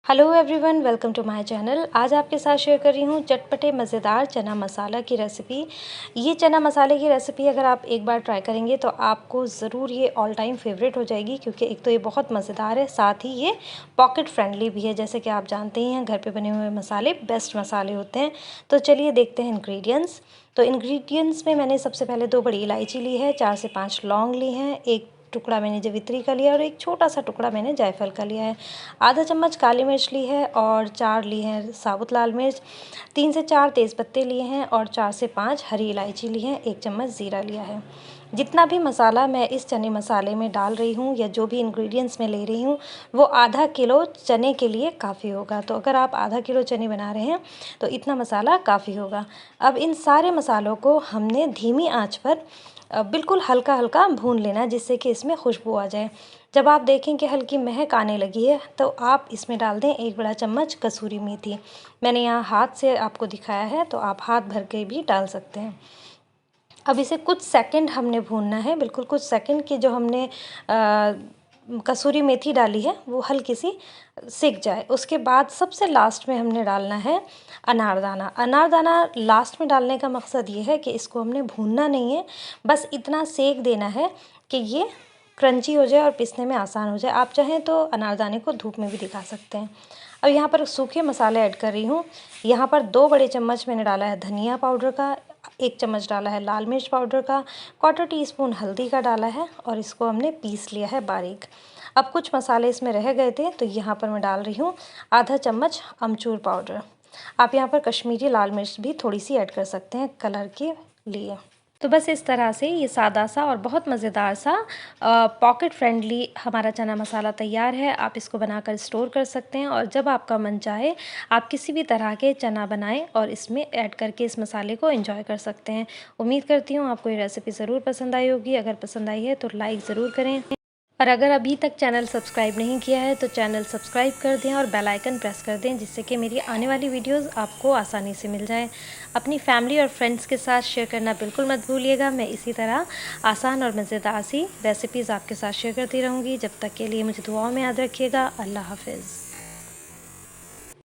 Hello everyone, welcome to my channel. आज आपके साथ शेयर कर रही हूँ चटपटे मज़ेदार चना मसाला की रेसिपी। ये चना मसाले की रेसिपी अगर आप एक बार ट्राई करेंगे तो आपको ज़रूर ये ऑल टाइम फेवरेट हो जाएगी, क्योंकि एक तो ये बहुत मज़ेदार है, साथ ही ये पॉकेट फ्रेंडली भी है। जैसे कि आप जानते ही हैं, घर पे बने हुए मसाले बेस्ट मसाले होते हैं। तो चलिए देखते हैं इंग्रेडिएंट्स। तो इंग्रेडिएंट्स में मैंने सबसे पहले 2 बड़ी इलायची ली है, 4 से 5 लौंग ली हैं, एक टुकड़ा मैंने जवित्री का लिया और एक छोटा सा टुकड़ा मैंने जायफल का लिया है। आधा चम्मच काली मिर्च ली है और 4 ली हैं साबुत लाल मिर्च, 3 से 4 तेज़पत्ते लिए हैं और 4 से 5 हरी इलायची ली है, 1 चम्मच ज़ीरा लिया है। जितना भी मसाला मैं इस चने मसाले में डाल रही हूँ या जो भी इंग्रेडिएंट्स मैं ले रही हूँ वो आधा किलो चने के लिए काफ़ी होगा। तो अगर आप आधा किलो चने बना रहे हैं तो इतना मसाला काफ़ी होगा। अब इन सारे मसालों को हमने धीमी आंच पर बिल्कुल हल्का हल्का भून लेना, जिससे कि इसमें खुशबू आ जाए। जब आप देखें कि हल्की महक आने लगी है तो आप इसमें डाल दें 1 बड़ा चम्मच कसूरी मेथी। मैंने यहाँ हाथ से आपको दिखाया है, तो आप हाथ भर के भी डाल सकते हैं। अब इसे कुछ सेकंड हमने भूनना है, बिल्कुल कुछ सेकंड की जो हमने कसूरी मेथी डाली है वो हल्की सी सिक जाए। उसके बाद सबसे लास्ट में हमने डालना है अनारदाना। अनारदाना लास्ट में डालने का मकसद ये है कि इसको हमने भूनना नहीं है, बस इतना सेक देना है कि ये क्रंची हो जाए और पीसने में आसान हो जाए। आप चाहें तो अनारदाने को धूप में भी दिखा सकते हैं। अब यहाँ पर सूखे मसाले ऐड कर रही हूँ। यहाँ पर 2 बड़े चम्मच मैंने डाला है धनिया पाउडर का, 1 चम्मच डाला है लाल मिर्च पाउडर का, 1/4 टीस्पून हल्दी का डाला है और इसको हमने पीस लिया है बारीक। अब कुछ मसाले इसमें रह गए थे, तो यहाँ पर मैं डाल रही हूँ आधा चम्मच अमचूर पाउडर। आप यहाँ पर कश्मीरी लाल मिर्च भी थोड़ी सी ऐड कर सकते हैं कलर के लिए। तो बस इस तरह से ये सादा सा और बहुत मज़ेदार सा पॉकेट फ्रेंडली हमारा चना मसाला तैयार है। आप इसको बनाकर स्टोर कर सकते हैं और जब आपका मन चाहे आप किसी भी तरह के चना बनाएं और इसमें ऐड करके इस मसाले को एंजॉय कर सकते हैं। उम्मीद करती हूँ आपको ये रेसिपी ज़रूर पसंद आई होगी। अगर पसंद आई है तो लाइक ज़रूर करें, और अगर अभी तक चैनल सब्सक्राइब नहीं किया है तो चैनल सब्सक्राइब कर दें और बेल आइकन प्रेस कर दें, जिससे कि मेरी आने वाली वीडियोस आपको आसानी से मिल जाए। अपनी फैमिली और फ्रेंड्स के साथ शेयर करना बिल्कुल मत भूलिएगा। मैं इसी तरह आसान और मज़ेदार सी रेसिपीज़ आपके साथ शेयर करती रहूँगी। जब तक के लिए मुझे दुआओं में याद रखिएगा। अल्लाह हाफ़िज़।